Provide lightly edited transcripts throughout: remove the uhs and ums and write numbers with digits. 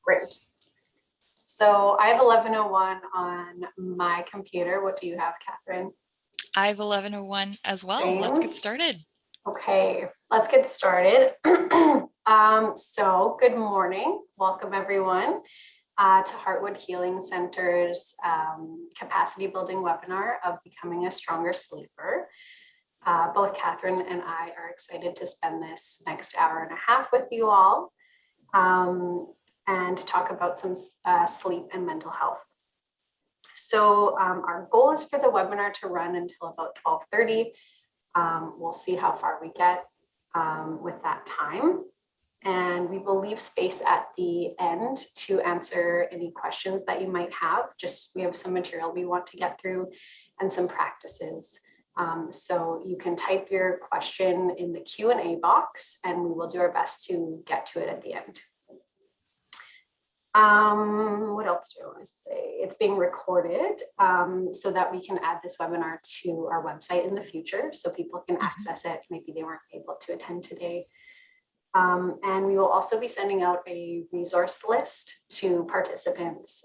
Great. So I have 11:01 on my computer. What do you have, Kathryn? I have 11:01 as well. Same. Let's get started. Okay, let's get started. So good morning. Welcome everyone to Heartwood Healing Center's capacity building webinar of becoming a stronger sleeper. Both Kathryn and I are excited to spend this next hour and a half with you all. And talk about some sleep and mental health. So our goal is for the webinar to run until about 12:30. We'll see how far we get with that time. And we will leave space at the end to answer any questions that you might have. We have some material we want to get through and some practices. So you can type your question in the Q&A box and we will do our best to get to it at the end. What else do I want to say? It's being recorded so that we can add this webinar to our website in the future so people can access it. Maybe they weren't able to attend today. And we will also be sending out a resource list to participants,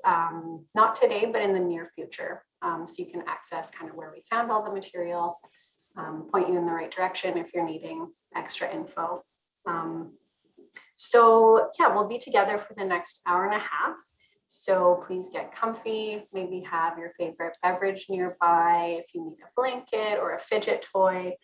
not today, but in the near future. So you can access kind of where we found all the material, point you in the right direction if you're needing extra info. So yeah, we'll be together for the next hour and a half. So please get comfy, maybe have your favorite beverage nearby if you need a blanket or a fidget toy,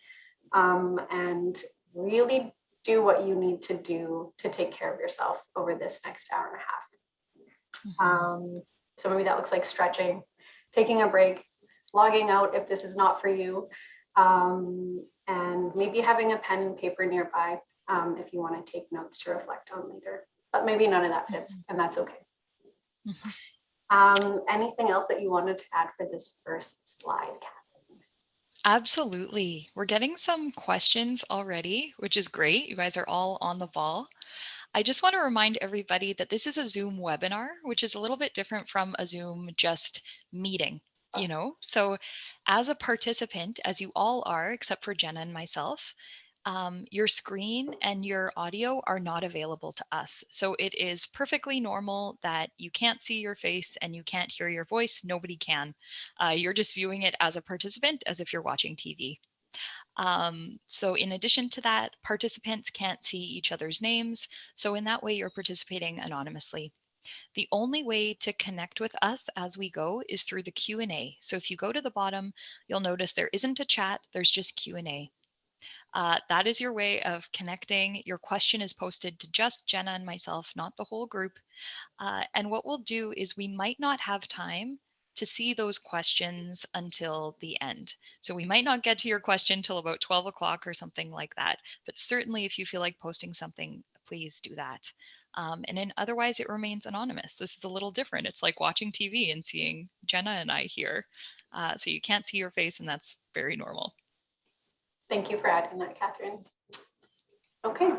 and really do what you need to do to take care of yourself over this next hour and a half. So maybe that looks like stretching, taking a break, logging out if this is not for you, and maybe having a pen and paper nearby. If you want to take notes to reflect on later, but maybe none of that fits, and that's okay. Anything else that you wanted to add for this first slide, Kathryn? Absolutely. We're getting some questions already, which is great. You guys are all on the ball. I just want to remind everybody that this is a Zoom webinar, which is a little bit different from a Zoom just meeting, So as a participant, as you all are, except for Jenna and myself, your screen and your audio are not available to us. So it is perfectly normal that you can't see your face and you can't hear your voice. Nobody can. You're just viewing it as a participant, as if you're watching TV. So in addition to that, participants can't see each other's names. So in that way, you're participating anonymously. The only way to connect with us as we go is through the Q&A. So if you go to the bottom, you'll notice there isn't a chat, there's just Q&A. That is your way of connecting. Your question is posted to just Jenna and myself, not the whole group. And what we'll do is we might not have time to see those questions until the end. So we might not get to your question till about 12 o'clock or something like that. But certainly if you feel like posting something, please do that. And then otherwise it remains anonymous. This is a little different. It's like watching TV and seeing Jenna and I here. So you can't see your face, and that's very normal. Thank you for adding that, Kathryn. Okay.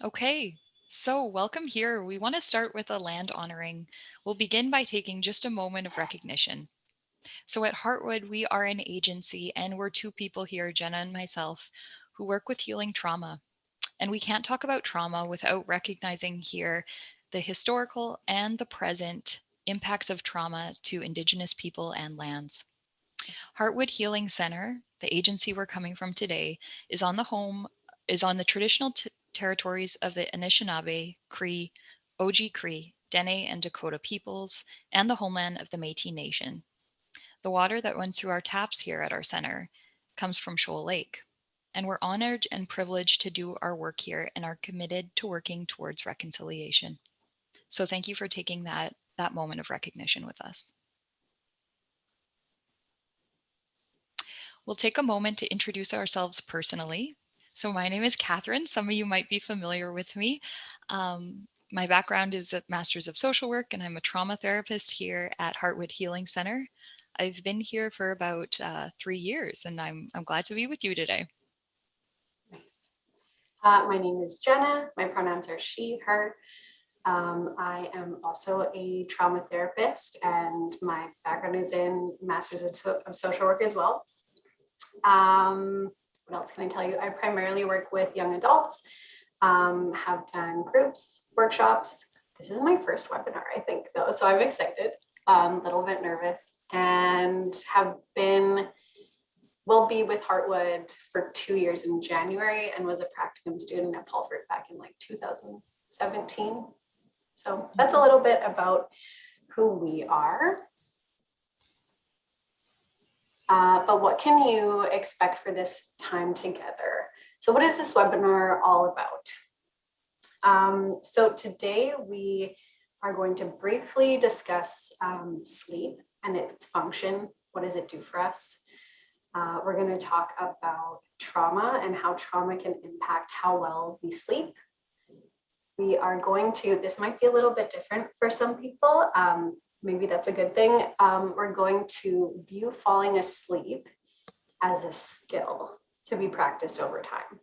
Okay, so welcome here. We want to start with a land honoring. We'll begin by taking just a moment of recognition. So at Heartwood, we are an agency, and we're two people here, Jenna and myself, who work with healing trauma. And we can't talk about trauma without recognizing here the historical and the present impacts of trauma to Indigenous people and lands. Heartwood Healing Centre, the agency we're coming from today, is on the traditional territories of the Anishinaabe, Cree, Oji-Cree, Dene, and Dakota peoples, and the homeland of the Métis Nation. The water that runs through our taps here at our center comes from Shoal Lake, and we're honored and privileged to do our work here and are committed to working towards reconciliation. So thank you for taking that moment of recognition with us. We'll take a moment to introduce ourselves personally. So my name is Kathryn. Some of you might be familiar with me. My background is a Master's of Social Work, and I'm a trauma therapist here at Heartwood Healing Centre. I've been here for about 3 years, and I'm glad to be with you today. Nice. My name is Jenna. My pronouns are she, her. I am also a trauma therapist, and my background is in Master's of Social Work as well. what else can I tell you? I primarily work with young adults, have done groups, workshops. This is my first webinar, I think, though, so I'm excited, a little bit nervous, and will be with Heartwood for 2 years in January, and was a practicum student at Paulford back in like 2017. So that's a little bit about who we are. But what can you expect for this time together? So what is this webinar all about? So today we are going to briefly discuss sleep and its function. What does it do for us? We're going to talk about trauma and how trauma can impact how well we sleep. We are going to, this might be a little bit different for some people. Maybe that's a good thing. We're going to view falling asleep as a skill to be practiced over time.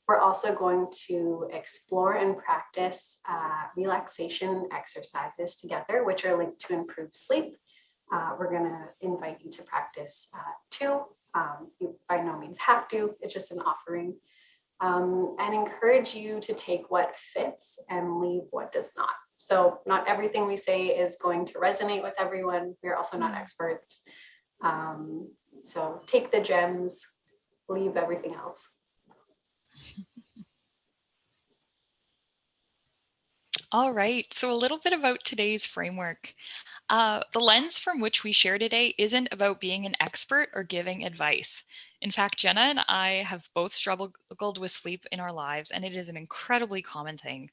We're also going to explore and practice relaxation exercises together, which are linked to improve sleep. We're going to invite you to practice 2. You by no means have to, it's just an offering. And encourage you to take what fits and leave what does not. So not everything we say is going to resonate with everyone. We're also not experts. So take the gems, leave everything else. All right, so a little bit about today's framework. The lens from which we share today isn't about being an expert or giving advice. In fact, Jenna and I have both struggled with sleep in our lives, and it is an incredibly common thing.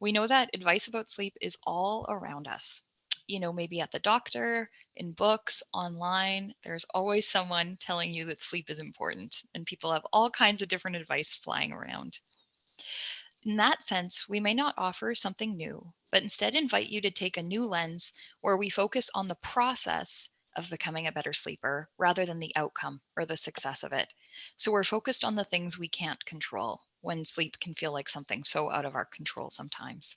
We know that advice about sleep is all around us. You know, maybe at the doctor, in books, online, there's always someone telling you that sleep is important, and people have all kinds of different advice flying around. In that sense, we may not offer something new, but instead invite you to take a new lens where we focus on the process of becoming a better sleeper rather than the outcome or the success of it. So we're focused on the things we can't control when sleep can feel like something so out of our control sometimes.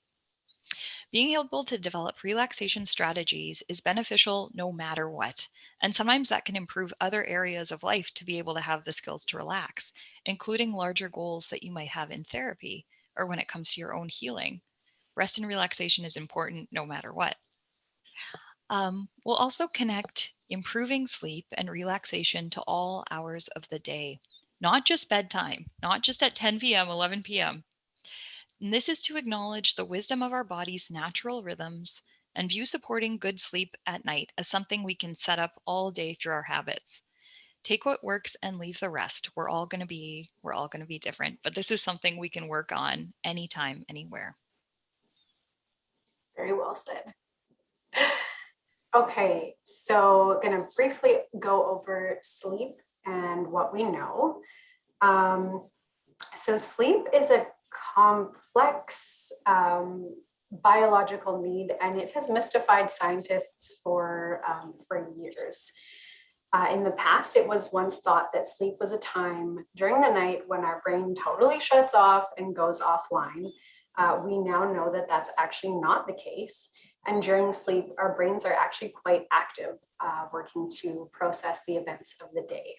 Being able to develop relaxation strategies is beneficial no matter what. And sometimes that can improve other areas of life to be able to have the skills to relax, including larger goals that you might have in therapy or when it comes to your own healing. Rest and relaxation is important no matter what. We'll also connect improving sleep and relaxation to all hours of the day, not just bedtime, not just at 10 p.m., 11 p.m. And this is to acknowledge the wisdom of our body's natural rhythms and view supporting good sleep at night as something we can set up all day through our habits. Take what works and leave the rest. We're all going to be different, but this is something we can work on anytime, anywhere. Very well said. Okay, so I'm going to briefly go over sleep and what we know. So sleep is a complex biological need, and it has mystified scientists for years. In the past, it was once thought that sleep was a time during the night when our brain totally shuts off and goes offline. We now know that that's actually not the case. And during sleep, our brains are actually quite active, working to process the events of the day.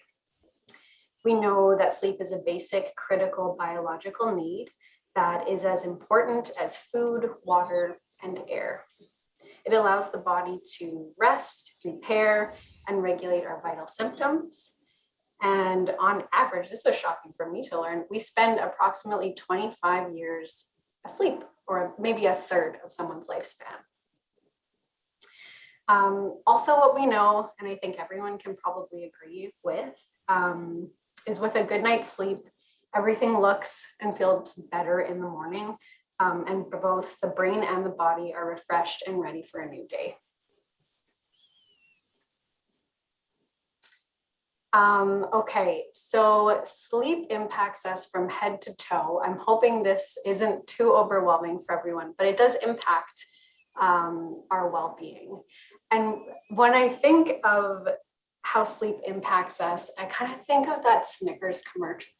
We know that sleep is a basic, critical biological need that is as important as food, water, and air. It allows the body to rest, repair, and regulate our vital symptoms. And on average, this was shocking for me to learn, we spend approximately 25 years asleep, or maybe a third of someone's lifespan. Also, what we know, and I think everyone can probably agree with, is with a good night's sleep, everything looks and feels better in the morning, and both the brain and the body are refreshed and ready for a new day. Okay, so sleep impacts us from head to toe. I'm hoping this isn't too overwhelming for everyone, but it does impact our well-being. And when I think of how sleep impacts us, I kind of think of that Snickers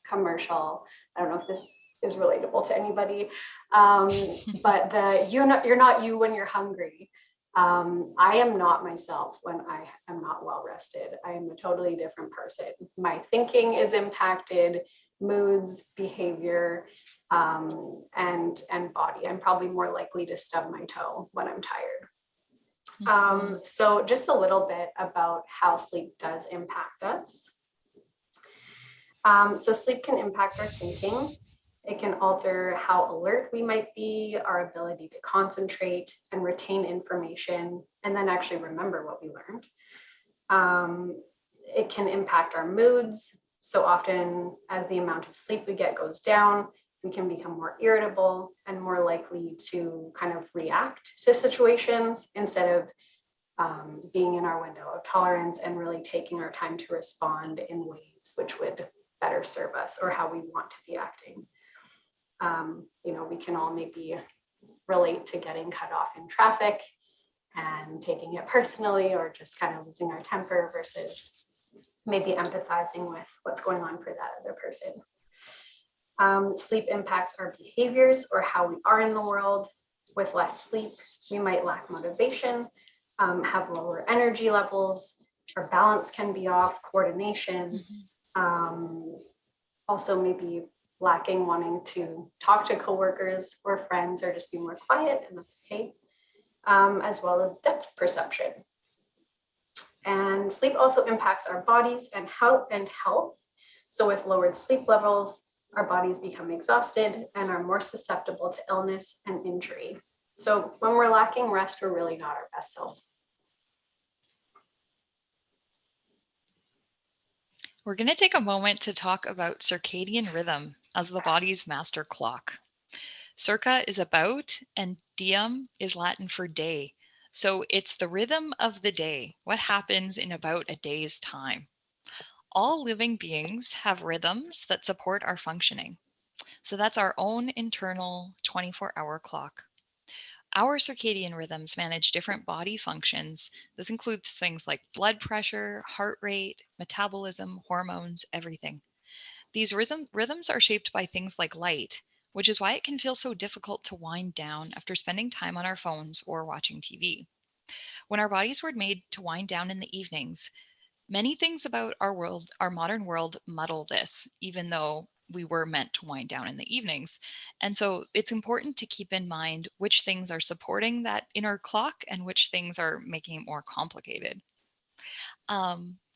commercial. I don't know if this is relatable to anybody, but you're not you when you're hungry. I am not myself when I am not well rested. I am a totally different person. My thinking is impacted, moods, behavior, and body. I'm probably more likely to stub my toe when I'm tired. So just a little bit about how sleep does impact us. So sleep can impact our thinking. It can alter how alert we might be, our ability to concentrate and retain information, and then actually remember what we learned. It can impact our moods. So often, as the amount of sleep we get goes down, we can become more irritable and more likely to kind of react to situations instead of being in our window of tolerance and really taking our time to respond in ways which would better serve us or how we want to be acting. We can all maybe relate to getting cut off in traffic and taking it personally, or just kind of losing our temper versus maybe empathizing with what's going on for that other person. Sleep impacts our behaviors or how we are in the world. With less sleep, we might lack motivation, have lower energy levels, our balance can be off, coordination, also maybe lacking wanting to talk to coworkers or friends or just be more quiet, and that's okay, as well as depth perception. And sleep also impacts our bodies and health. So with lowered sleep levels, our bodies become exhausted and are more susceptible to illness and injury. So when we're lacking rest, we're really not our best self. We're going to take a moment to talk about circadian rhythm as the body's master clock. Circa is about, and diem is Latin for day. So it's the rhythm of the day, what happens in about a day's time. All living beings have rhythms that support our functioning. So that's our own internal 24-hour clock. Our circadian rhythms manage different body functions. This includes things like blood pressure, heart rate, metabolism, hormones, everything. These rhythms are shaped by things like light, which is why it can feel so difficult to wind down after spending time on our phones or watching TV. When our bodies were made to wind down in the evenings, many things about our world, our modern world, muddle this, even though we were meant to wind down in the evenings. And so it's important to keep in mind which things are supporting that inner clock and which things are making it more complicated.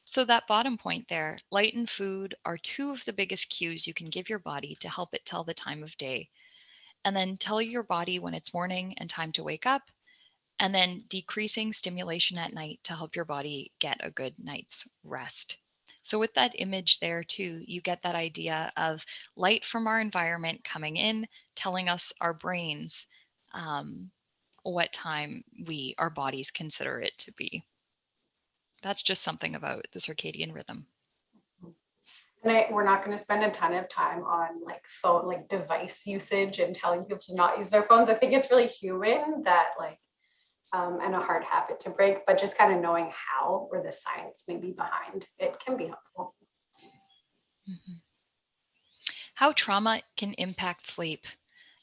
So that bottom point there, light and food are two of the biggest cues you can give your body to help it tell the time of day. And then tell your body when it's morning and time to wake up, and then decreasing stimulation at night to help your body get a good night's rest. So with that image there too, you get that idea of light from our environment coming in, telling us our brains what time our bodies consider it to be. That's just something about the circadian rhythm. And we're not going to spend a ton of time on phone, device usage and telling people to not use their phones. I think it's really human that and a hard habit to break, but just kind of knowing how or the science maybe behind it can be helpful. Mm-hmm. How trauma can impact sleep.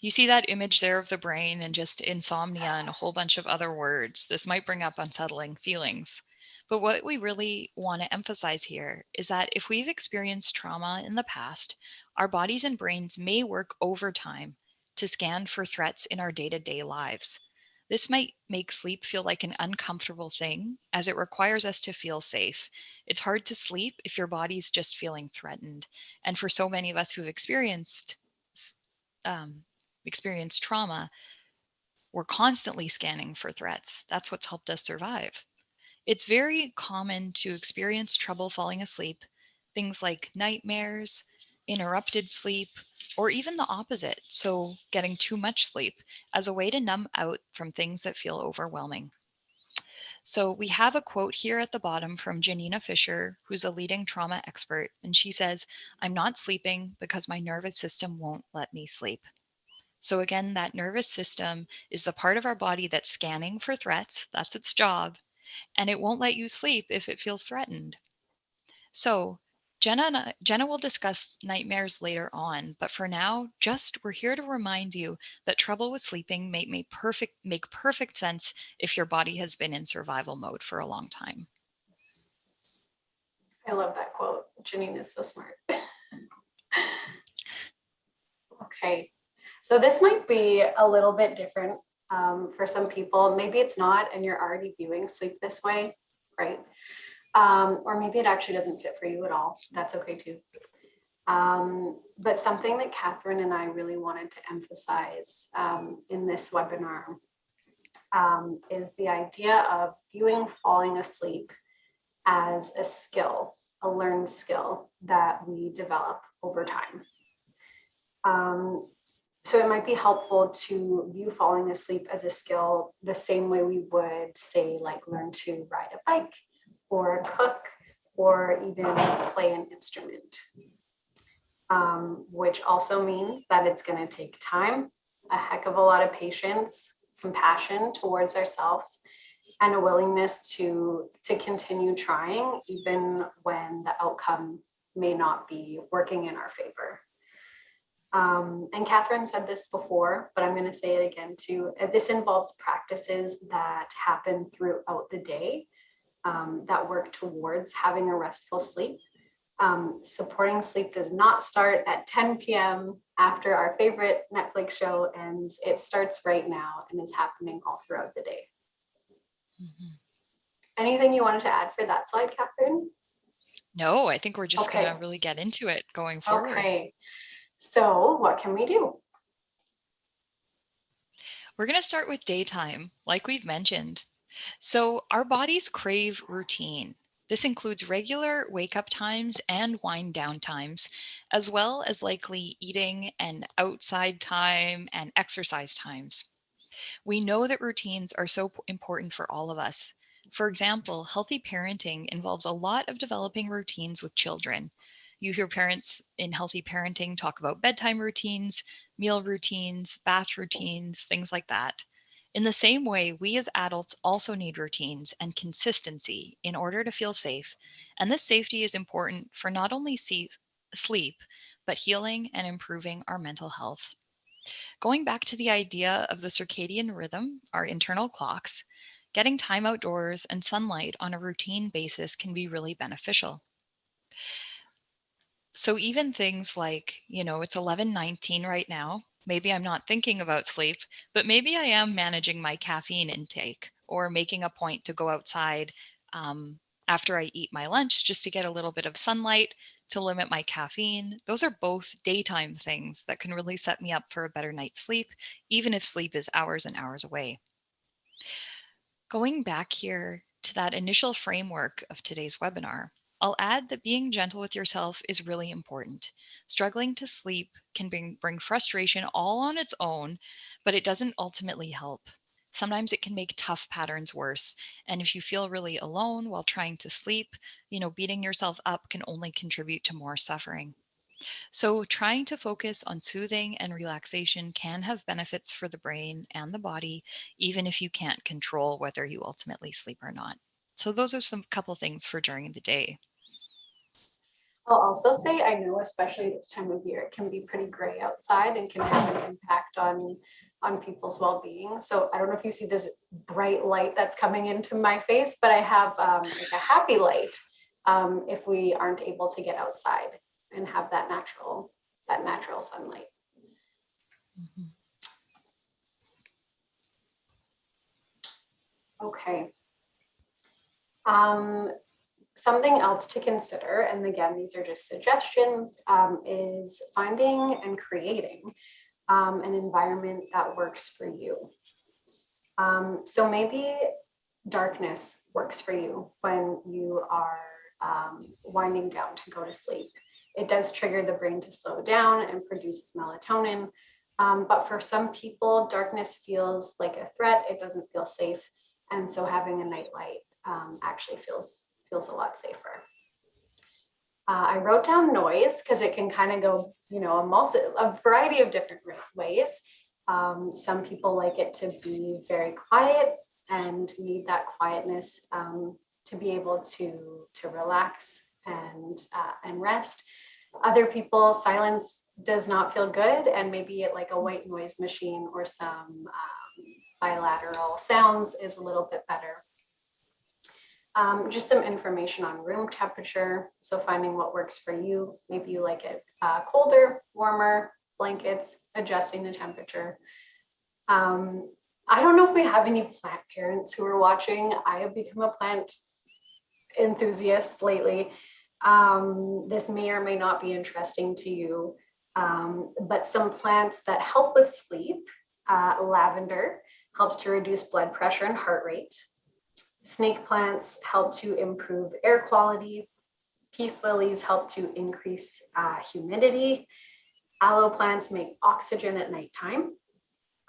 You see that image there of the brain and just insomnia and a whole bunch of other words. This might bring up unsettling feelings. But what we really want to emphasize here is that if we've experienced trauma in the past, our bodies and brains may work overtime to scan for threats in our day-to-day lives. This might make sleep feel like an uncomfortable thing, as it requires us to feel safe. It's hard to sleep if your body's just feeling threatened. And for so many of us who've experienced trauma, we're constantly scanning for threats. That's what's helped us survive. It's very common to experience trouble falling asleep, things like nightmares, interrupted sleep, or even the opposite, so getting too much sleep, as a way to numb out from things that feel overwhelming. So we have a quote here at the bottom from Janina Fisher, who's a leading trauma expert, and she says, "I'm not sleeping because my nervous system won't let me sleep." So again, that nervous system is the part of our body that's scanning for threats. That's its job. And it won't let you sleep if it feels threatened. So Jenna will discuss nightmares later on, but for now, we're here to remind you that trouble with sleeping make perfect sense if your body has been in survival mode for a long time. I love that quote. Janine is so smart. Okay, so this might be a little bit different for some people. Maybe it's not, and you're already viewing sleep this way, right? Or maybe it actually doesn't fit for you at all. That's okay too. But something that Kathryn and I really wanted to emphasize in this webinar is the idea of viewing falling asleep as a skill, a learned skill that we develop over time. So it might be helpful to view falling asleep as a skill the same way we would say, like, learn to ride a bike or cook or even play an instrument, which also means that it's going to take time, a heck of a lot of patience, compassion towards ourselves, and a willingness to continue trying even when the outcome may not be working in our favor. And Kathryn said this before, but I'm going to say it again too. This involves practices that happen throughout the day that work towards having a restful sleep. Supporting sleep does not start at 10 p.m. after our favorite Netflix show ends. It starts right now and is happening all throughout the day. Mm-hmm. Anything you wanted to add for that slide, Kathryn? No, I think we're just going to really get into it going forward. Okay. So what can we do? We're going to start with daytime, like we've mentioned. So our bodies crave routine. This includes regular wake-up times and wind down times, as well as likely eating and outside time and exercise times. We know that routines are so important for all of us. For example, healthy parenting involves a lot of developing routines with children. You hear parents in healthy parenting talk about bedtime routines, meal routines, bath routines, things like that. In the same way, we as adults also need routines and consistency in order to feel safe. And this safety is important for not only sleep, but healing and improving our mental health. Going back to the idea of the circadian rhythm, our internal clocks, getting time outdoors and sunlight on a routine basis can be really beneficial. So even things like, it's 11:19 right now. Maybe I'm not thinking about sleep, but maybe I am managing my caffeine intake or making a point to go outside after I eat my lunch just to get a little bit of sunlight to limit my caffeine. Those are both daytime things that can really set me up for a better night's sleep, even if sleep is hours and hours away. Going back here to that initial framework of today's webinar, I'll add that being gentle with yourself is really important. Struggling to sleep can bring frustration all on its own, but it doesn't ultimately help. Sometimes it can make tough patterns worse. And if you feel really alone while trying to sleep, beating yourself up can only contribute to more suffering. So trying to focus on soothing and relaxation can have benefits for the brain and the body, even if you can't control whether you ultimately sleep or not. So those are some couple things for during the day. I'll also say, I know, especially this time of year, it can be pretty gray outside and can have an impact on people's well-being. So I don't know if you see this bright light that's coming into my face, but I have like a happy light if we aren't able to get outside and have that natural sunlight. Mm-hmm. Okay. Something else to consider, and again, these are just suggestions, is finding and creating an environment that works for you. So maybe darkness works for you when you are winding down to go to sleep. It does trigger the brain to slow down and produces melatonin. But for some people, darkness feels like a threat. It doesn't feel safe. And so having a nightlight actually feels a lot safer. I wrote down noise because it can kind of go, a variety of different ways. Some people like it to be very quiet and need that quietness to be able to relax and and rest. Other people, silence does not feel good, and maybe it, like a white noise machine or some bilateral sounds is a little bit better. Just some information on room temperature. So finding what works for you. Maybe you like it colder, warmer, blankets, adjusting the temperature. I don't know if we have any plant parents who are watching. I have become a plant enthusiast lately. This may or may not be interesting to you, but some plants that help with sleep, lavender helps to reduce blood pressure and heart rate. Snake plants help to improve air quality. Peace lilies help to increase humidity. Aloe plants make oxygen at nighttime.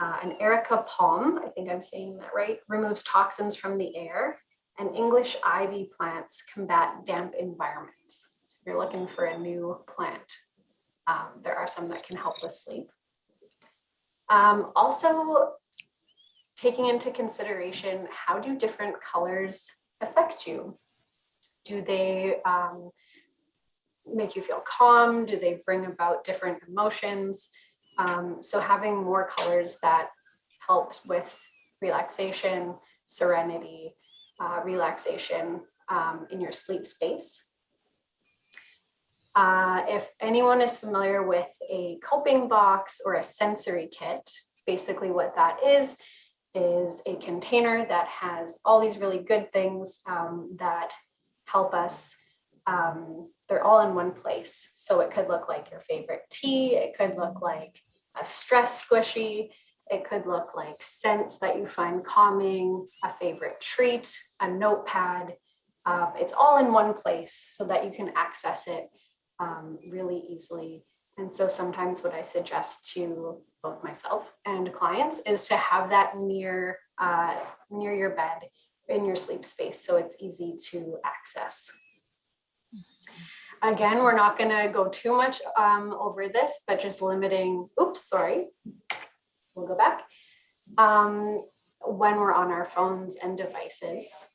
An Erica palm, I think I'm saying that right, removes toxins from the air. And English ivy plants combat damp environments. So if you're looking for a new plant, there are some that can help with sleep. Also, taking into consideration, how do different colors affect you? Do they make you feel calm? Do they bring about different emotions? So having more colors that help with relaxation, serenity, relaxation in your sleep space. If anyone is familiar with a coping box or a sensory kit, basically what that is a container that has all these really good things that help us. They're all in one place. So it could look like your favorite tea. It could look like a stress squishy. It could look like scents that you find calming, a favorite treat, a notepad. It's all in one place so that you can access it really easily. And so sometimes what I suggest to both myself and clients is to have that near your bed in your sleep space so it's easy to access. Again, we're not going to go too much over this, but just limiting, we'll go back. When we're on our phones and devices,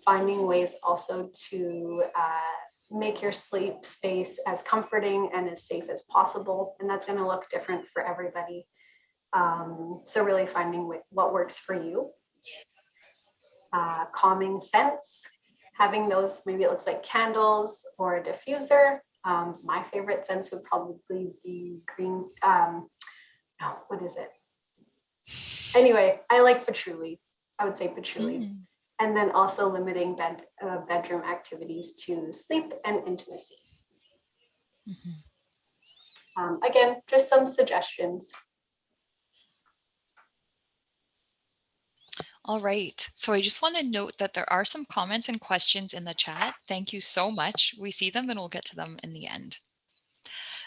finding ways also to make your sleep space as comforting and as safe as possible. And that's going to look different for everybody. So really finding what works for you. Calming scents, having those, maybe it looks like candles or a diffuser. My favorite scents would probably be green. What is it? Anyway, I like patchouli. I would say patchouli. And then also limiting bedroom activities to sleep and intimacy. Again, just some suggestions. All right. So I just want to note that there are some comments and questions in the chat. Thank you so much. We see them and we'll get to them in the end.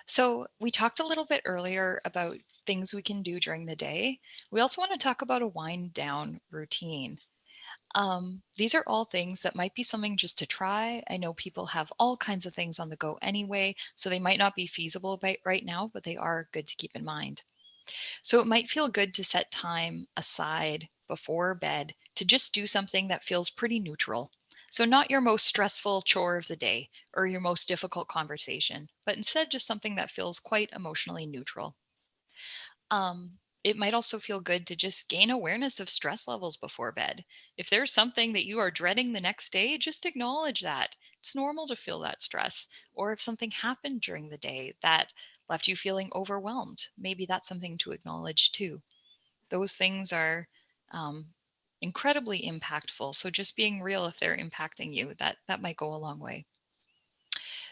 So we talked a little bit earlier about things we can do during the day. We also want to talk about a wind down routine. These are all things that might be something just to try. I know people have all kinds of things on the go anyway, so they might not be feasible right now, but they are good to keep in mind. So it might feel good to set time aside before bed to just do something that feels pretty neutral. So not your most stressful chore of the day or your most difficult conversation, but instead just something that feels quite emotionally neutral. It might also feel good to just gain awareness of stress levels before bed. If there's something that you are dreading the next day, just acknowledge that. It's normal to feel that stress. Or if something happened during the day that left you feeling overwhelmed, maybe that's something to acknowledge too. Those things are incredibly impactful. So just being real if they're impacting you, that might go a long way.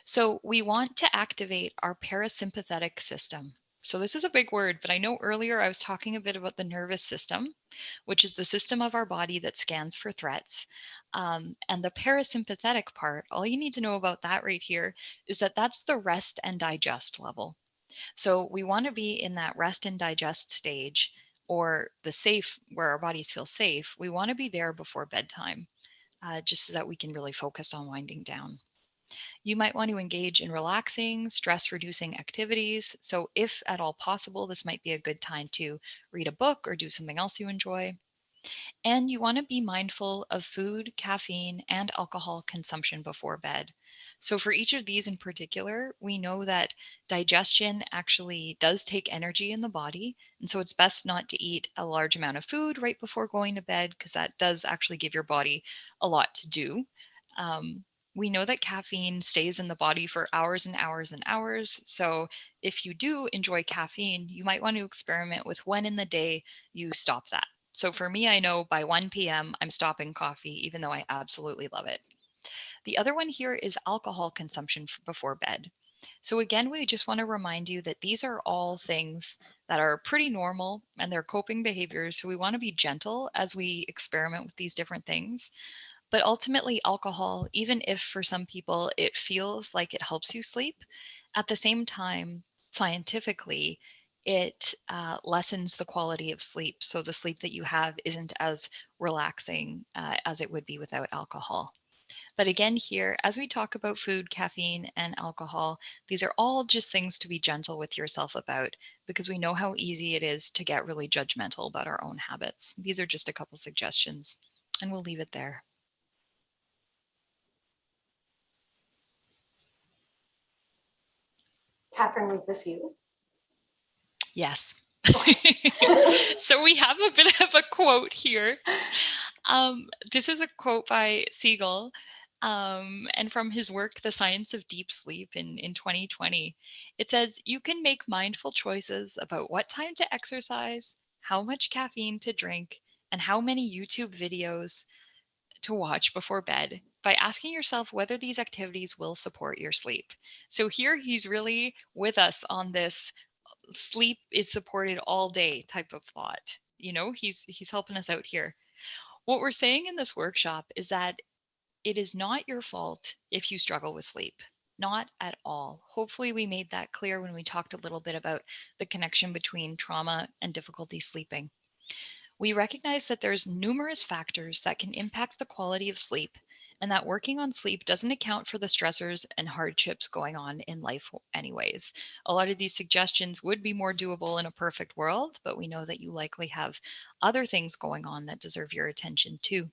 So we want to activate our parasympathetic system. So this is a big word, but I know earlier I was talking a bit about the nervous system, which is the system of our body that scans for threats. And the parasympathetic part, all you need to know about that right here is that that's the rest and digest level. So we want to be in that rest and digest stage, or the safe, where our bodies feel safe. We want to be there before bedtime, just so that we can really focus on winding down. You might want to engage in relaxing, stress reducing activities. So, if at all possible, this might be a good time to read a book or do something else you enjoy. And you want to be mindful of food, caffeine, and alcohol consumption before bed. So for each of these in particular, we know that digestion actually does take energy in the body. And so it's best not to eat a large amount of food right before going to bed, because that does actually give your body a lot to do. We know that caffeine stays in the body for hours and hours and hours. So if you do enjoy caffeine, you might want to experiment with when in the day you stop that. So for me, I know by 1 p.m., I'm stopping coffee, even though I absolutely love it. The other one here is alcohol consumption before bed. So again, we just want to remind you that these are all things that are pretty normal and they're coping behaviors. So we want to be gentle as we experiment with these different things. But ultimately, alcohol, even if for some people it feels like it helps you sleep, at the same time, scientifically, it lessens the quality of sleep. So the sleep that you have isn't as relaxing as it would be without alcohol. But again, here, as we talk about food, caffeine, and alcohol, these are all just things to be gentle with yourself about, because we know how easy it is to get really judgmental about our own habits. These are just a couple suggestions, and we'll leave it there. Kathryn, was this you? Yes. Okay. So we have a bit of a quote here. This is a quote by Siegel, and from his work, The Science of Deep Sleep in 2020. It says, you can make mindful choices about what time to exercise, how much caffeine to drink, and how many YouTube videos to watch before bed by asking yourself whether these activities will support your sleep. So here he's really with us on this sleep is supported all day type of thought. You know, he's helping us out here. What we're saying in this workshop is that it is not your fault if you struggle with sleep. Not at all. Hopefully, we made that clear when we talked a little bit about the connection between trauma and difficulty sleeping. We recognize that there's numerous factors that can impact the quality of sleep, and that working on sleep doesn't account for the stressors and hardships going on in life anyways. A lot of these suggestions would be more doable in a perfect world, but we know that you likely have other things going on that deserve your attention too.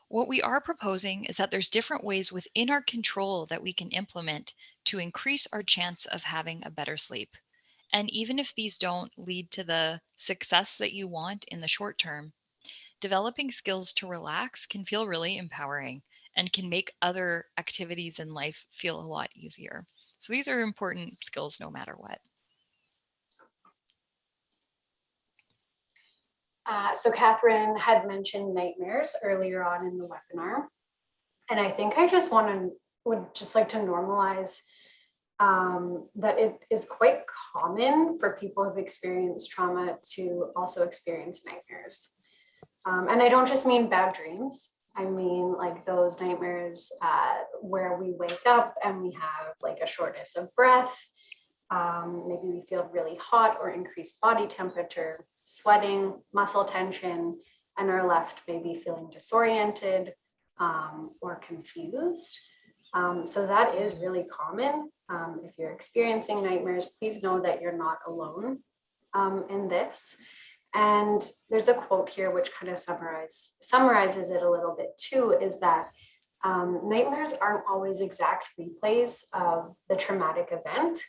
What we are proposing is that there's different ways within our control that we can implement to increase our chance of having a better sleep. And even if these don't lead to the success that you want in the short term, developing skills to relax can feel really empowering and can make other activities in life feel a lot easier. So these are important skills no matter what. So Kathryn had mentioned nightmares earlier on in the webinar. And I think I just would just like to normalize that it is quite common for people who've experienced trauma to also experience nightmares. And I don't just mean bad dreams. I mean like those nightmares where we wake up and we have like a shortness of breath. Maybe we feel really hot or increased body temperature, sweating, muscle tension, and are left maybe feeling disoriented or confused. So that is really common. If you're experiencing nightmares, please know that you're not alone in this. And there's a quote here which kind of summarizes it a little bit too, is that nightmares aren't always exact replays of the traumatic event.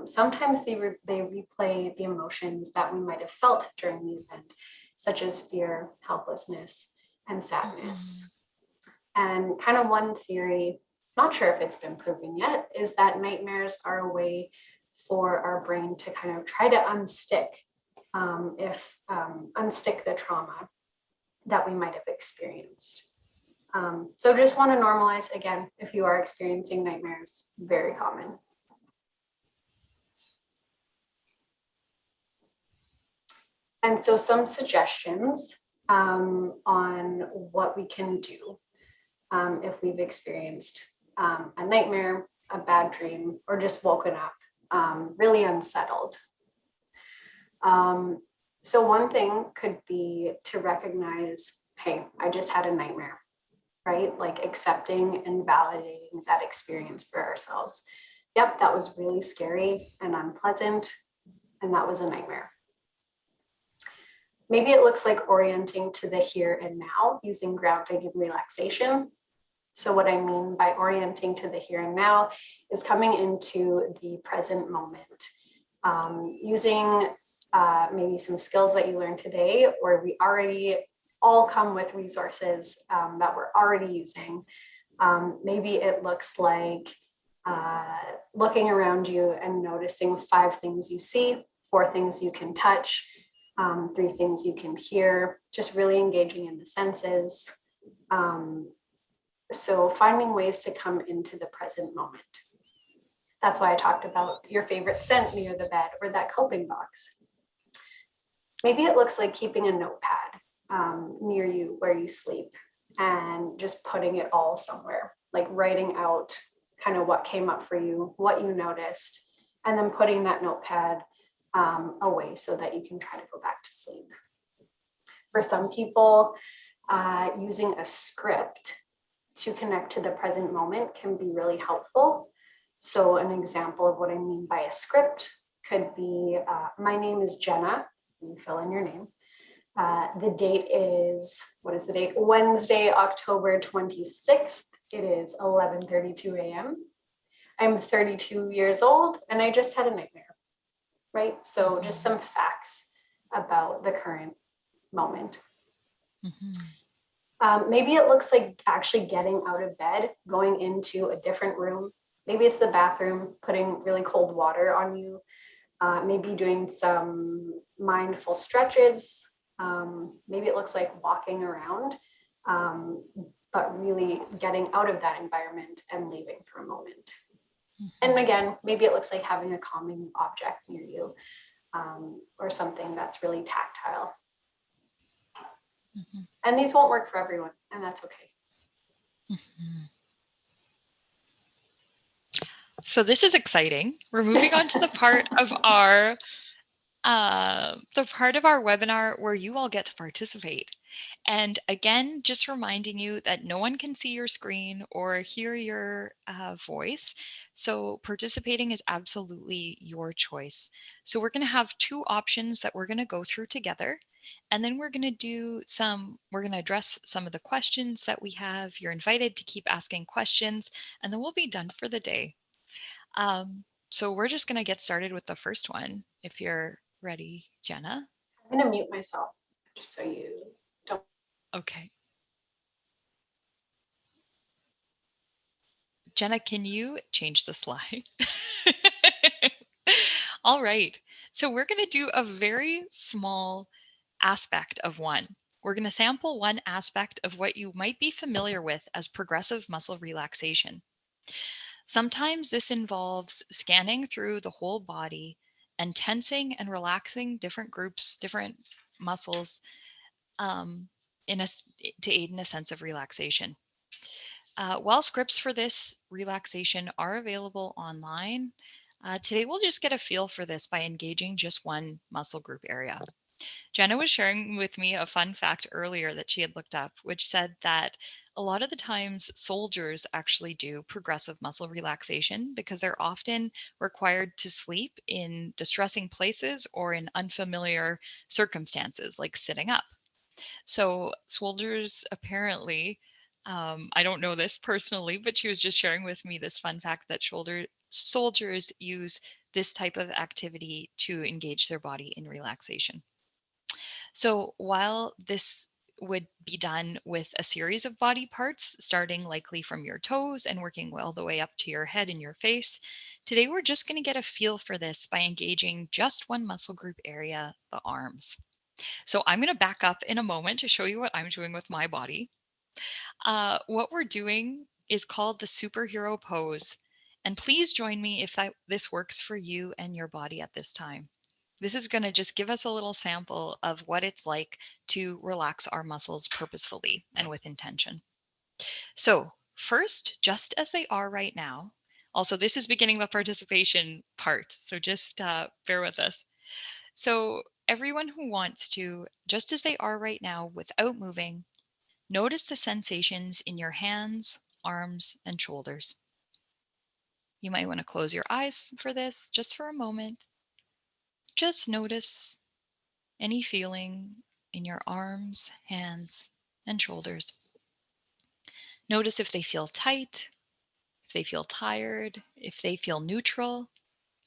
Sometimes they replay the emotions that we might have felt during the event, such as fear, helplessness, and sadness. And kind of one theory, not sure if it's been proven yet, is that nightmares are a way for our brain to kind of try to unstick the trauma that we might have experienced. So just want to normalize, again, if you are experiencing nightmares, very common. And so some suggestions on what we can do if we've experienced a nightmare, a bad dream, or just woken up really unsettled. So one thing could be to recognize, hey, I just had a nightmare, right? Like accepting and validating that experience for ourselves. Yep, that was really scary and unpleasant, and that was a nightmare. Maybe it looks like orienting to the here and now using grounding and relaxation. So what I mean by orienting to the here and now is coming into the present moment, using maybe some skills that you learned today, or we already all come with resources that we're already using. Maybe it looks like looking around you and noticing 5 things you see, 4 things you can touch, 3 things you can hear, just really engaging in the senses. So finding ways to come into the present moment. That's why I talked about your favorite scent near the bed or that coping box. Maybe it looks like keeping a notepad near you where you sleep and just putting it all somewhere, like writing out kind of what came up for you, what you noticed, and then putting that notepad away so that you can try to go back to sleep. For some people, using a script to connect to the present moment can be really helpful. So an example of what I mean by a script could be, my name is Jenna, you fill in your name. The date is, what is the date? Wednesday, October 26th. It is 11:32 a.m. I'm 32 years old and I just had a nightmare, right? So just some facts about the current moment. Maybe it looks like actually getting out of bed, going into a different room. Maybe it's the bathroom, putting really cold water on you. Maybe doing some mindful stretches. Maybe it looks like walking around, but really getting out of that environment and leaving for a moment. And again, maybe it looks like having a calming object near you, or something that's really tactile. And these won't work for everyone, and that's okay. So this is exciting. We're moving on to the part of our webinar where you all get to participate. And again, just reminding you that no one can see your screen or hear your voice. So participating is absolutely your choice. So we're going to have 2 options that we're going to go through together. And then we're going to address some of the questions that we have. You're invited to keep asking questions, and then we'll be done for the day. So we're just going to get started with the first one. If you're ready, Jenna. I'm going to mute myself just so you don't. Okay. Jenna, can you change the slide? All right. So we're going to do a very small aspect of one. We're going to sample one aspect of what you might be familiar with as progressive muscle relaxation. Sometimes this involves scanning through the whole body and tensing and relaxing different groups, different muscles to aid in a sense of relaxation. While scripts for this relaxation are available online, today we'll just get a feel for this by engaging just one muscle group area. Jenna was sharing with me a fun fact earlier that she had looked up, which said that a lot of the times soldiers actually do progressive muscle relaxation because they're often required to sleep in distressing places or in unfamiliar circumstances, like sitting up. So soldiers apparently, I don't know this personally, but she was just sharing with me this fun fact that soldiers use this type of activity to engage their body in relaxation. So while this would be done with a series of body parts, starting likely from your toes and working all the way up to your head and your face, today we're just going to get a feel for this by engaging just one muscle group area, the arms. So I'm going to back up in a moment to show you what I'm doing with my body. What we're doing is called the superhero pose. And please join me if this works for you and your body at this time. This is going to just give us a little sample of what it's like to relax our muscles purposefully and with intention. So first, just as they are right now, also this is beginning the participation part, so just bear with us. So everyone who wants to, just as they are right now without moving, notice the sensations in your hands, arms, and shoulders. You might want to close your eyes for this just for a moment. Just notice any feeling in your arms, hands, and shoulders. Notice if they feel tight, if they feel tired, if they feel neutral,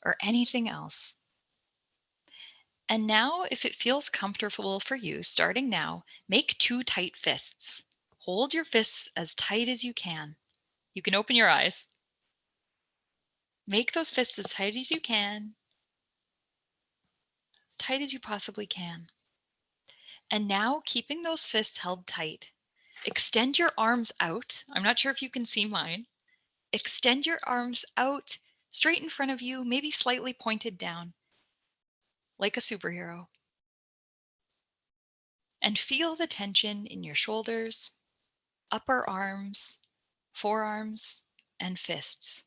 or anything else. And now, if it feels comfortable for you, starting now, make 2 tight fists. Hold your fists as tight as you can. You can open your eyes. Make those fists as tight as you can, as tight as you possibly can. And now, keeping those fists held tight, extend your arms out. I'm not sure if you can see mine. Extend your arms out straight in front of you, maybe slightly pointed down, like a superhero. And feel the tension in your shoulders, upper arms, forearms, and fists.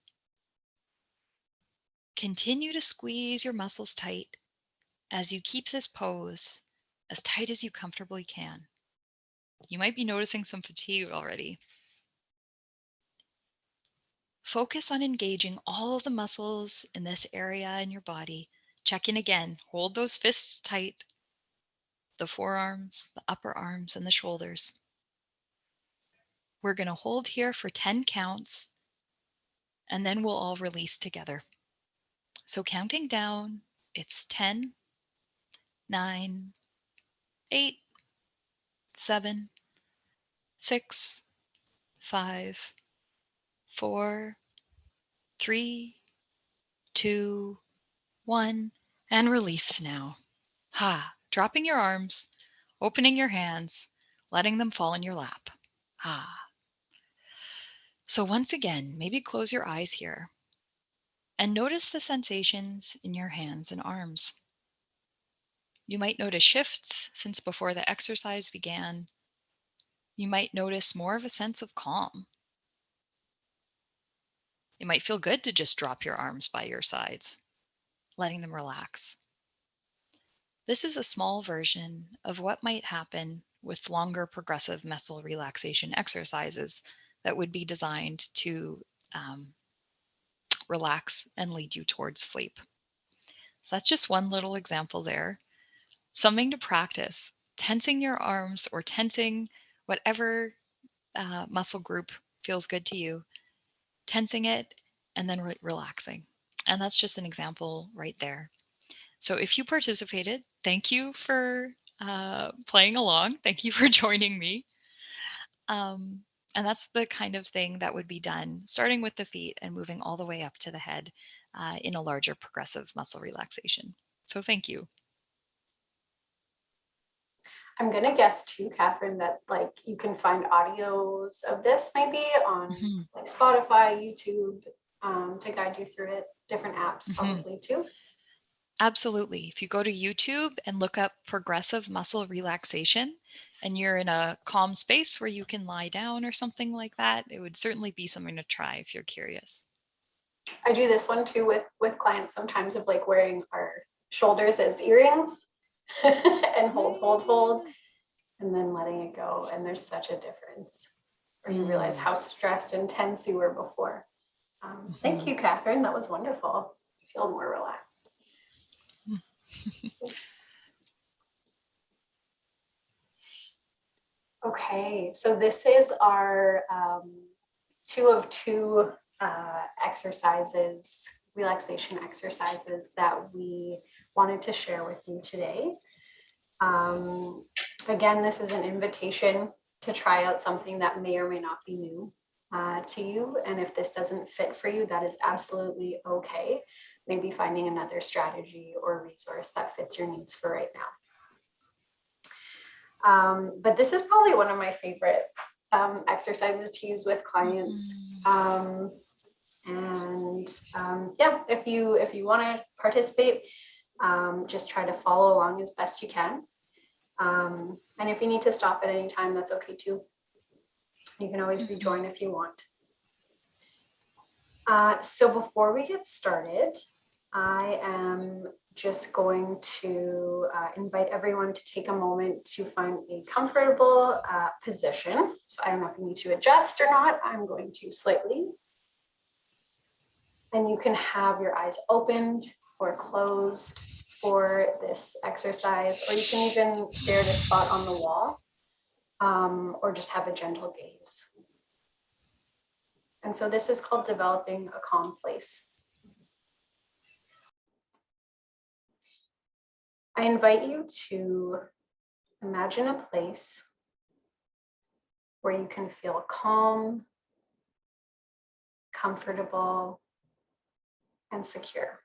Continue to squeeze your muscles tight as you keep this pose as tight as you comfortably can. You might be noticing some fatigue already. Focus on engaging all of the muscles in this area in your body. Check in again. Hold those fists tight, the forearms, the upper arms, and the shoulders. We're going to hold here for 10 counts, and then we'll all release together. So counting down, it's 10, 9, 8, 7, 6, 5, 4, 3, 2, 1, and release now. Dropping your arms, opening your hands, letting them fall in your lap. So once again, maybe close your eyes here and notice the sensations in your hands and arms. You might notice shifts since before the exercise began. You might notice more of a sense of calm. It might feel good to just drop your arms by your sides, letting them relax. This is a small version of what might happen with longer progressive muscle relaxation exercises that would be designed to relax and lead you towards sleep. So that's just one little example there. Something to practice, tensing your arms or tensing whatever muscle group feels good to you, tensing it and then relaxing. And that's just an example right there. So if you participated, thank you for playing along. Thank you for joining me. And that's the kind of thing that would be done, starting with the feet and moving all the way up to the head in a larger progressive muscle relaxation. So thank you. I'm gonna guess too, Kathryn, that like you can find audios of this maybe on like Spotify, YouTube, to guide you through it, different apps probably too. Absolutely. If you go to YouTube and look up progressive muscle relaxation and you're in a calm space where you can lie down or something like that, it would certainly be something to try if you're curious. I do this one too with clients sometimes, of like wearing our shoulders as earrings and hold, and then letting it go. And there's such a difference, or you realize how stressed and tense you were before. Thank you, Kathryn. That was wonderful. I feel more relaxed. Okay, so this is our 2 of 2 exercises, relaxation exercises that we wanted to share with you today. Again, this is an invitation to try out something that may or may not be new to you. And if this doesn't fit for you, that is absolutely okay. Maybe finding another strategy or resource that fits your needs for right now. But this is probably one of my favorite exercises to use with clients. Yeah, if you want to participate, just try to follow along as best you can. And if you need to stop at any time, that's okay too. You can always rejoin if you want. So before we get started, I am just going to invite everyone to take a moment to find a comfortable position. So I don't know if you need to adjust or not. I'm going to slightly. And you can have your eyes opened or closed for this exercise, or you can even stare at a spot on the wall, or just have a gentle gaze. And so this is called developing a calm place. I invite you to imagine a place where you can feel calm, comfortable, and secure.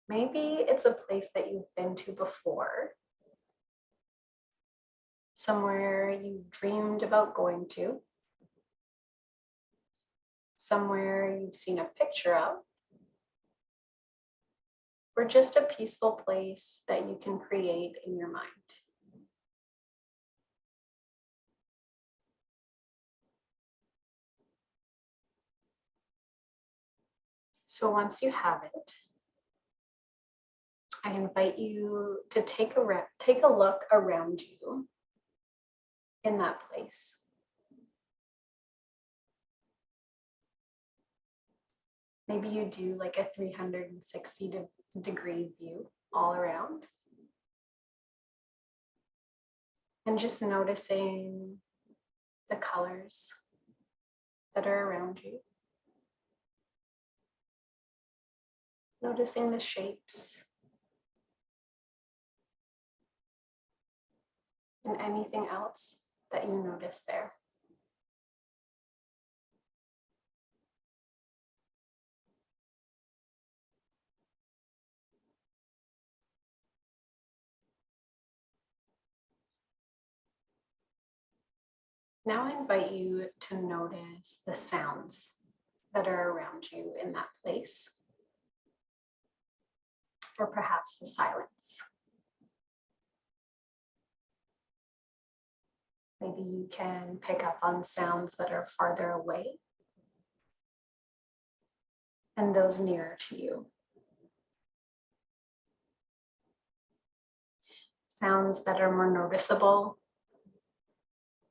Maybe it's a place that you've been to before, somewhere you dreamed about going to, somewhere you've seen a picture of, or just a peaceful place that you can create in your mind. So once you have it, I invite you to take a look around you in that place. Maybe you do like a 360-degree view all around. And just noticing the colors that are around you. Noticing the shapes. And anything else that you notice there. Now I invite you to notice the sounds that are around you in that place, or perhaps the silence. Maybe you can pick up on sounds that are farther away and those nearer to you. Sounds that are more noticeable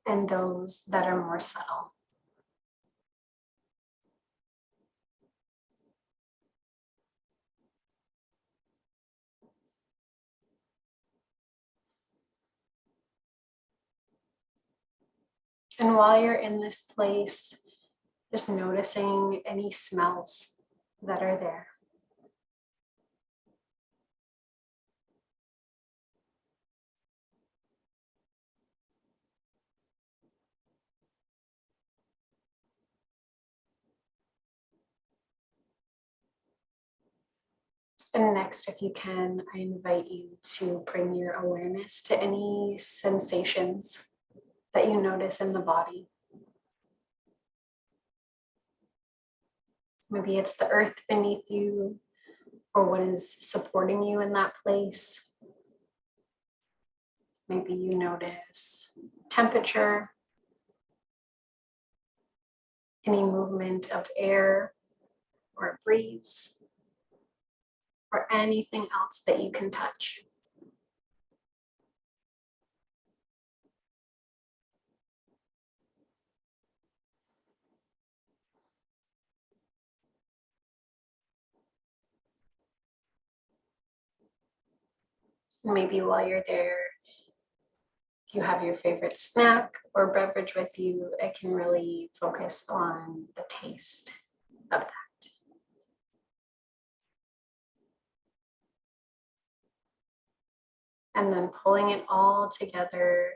and those that are more subtle. And while you're in this place, just noticing any smells that are there. And next, if you can, I invite you to bring your awareness to any sensations that you notice in the body. Maybe it's the earth beneath you or what is supporting you in that place. Maybe you notice temperature, any movement of air or a breeze, or anything else that you can touch. Maybe while you're there, if you have your favorite snack or beverage with you, it can really focus on the taste of that. And then pulling it all together,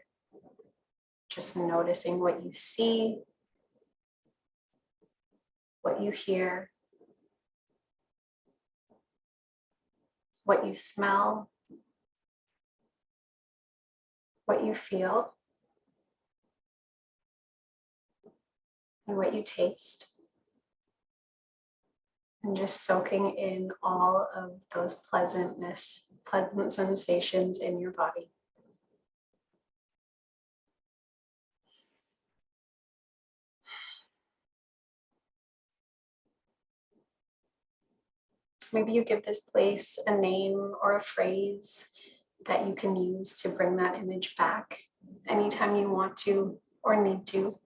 just noticing what you see, what you hear, what you smell, what you feel, and what you taste. And just soaking in all of those pleasant sensations in your body. Maybe you give this place a name or a phrase that you can use to bring that image back anytime you want to or need to.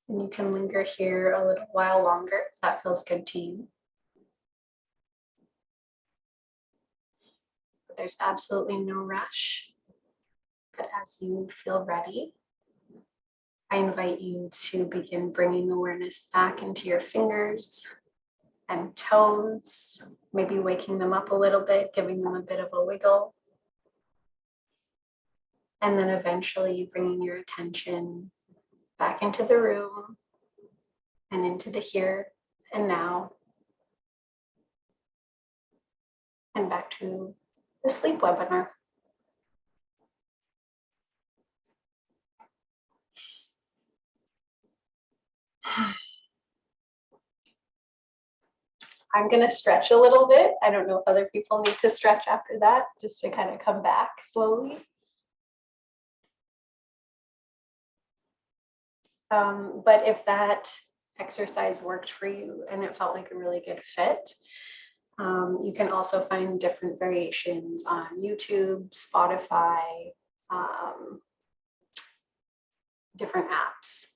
And you can linger here a little while longer if that feels good to you. But there's absolutely no rush. but as you feel ready, I invite you to begin bringing awareness back into your fingers and toes, maybe waking them up a little bit, giving them a bit of a wiggle. And then eventually bringing your attention back into the room and into the here and now, and back to the sleep webinar. I'm going to stretch a little bit. I don't know if other people need to stretch after that, just to kind of come back slowly. But if that exercise worked for you and it felt like a really good fit, you can also find different variations on YouTube, Spotify, different apps,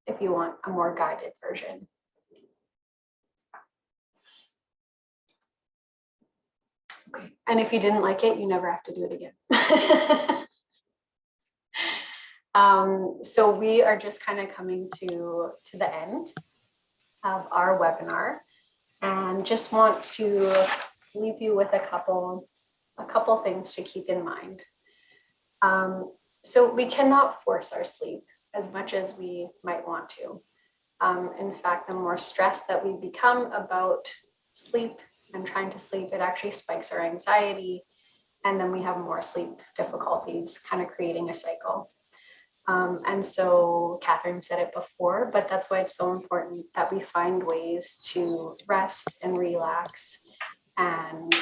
if you want a more guided version. Okay. And if you didn't like it, you never have to do it again. So we are just kind of coming to the end of our webinar, and just want to leave you with a couple things to keep in mind. So we cannot force our sleep as much as we might want to. In fact, the more stressed that we become about sleep and trying to sleep, it actually spikes our anxiety, and then we have more sleep difficulties, kind of creating a cycle. And so Kathryn said it before, but that's why it's so important that we find ways to rest and relax and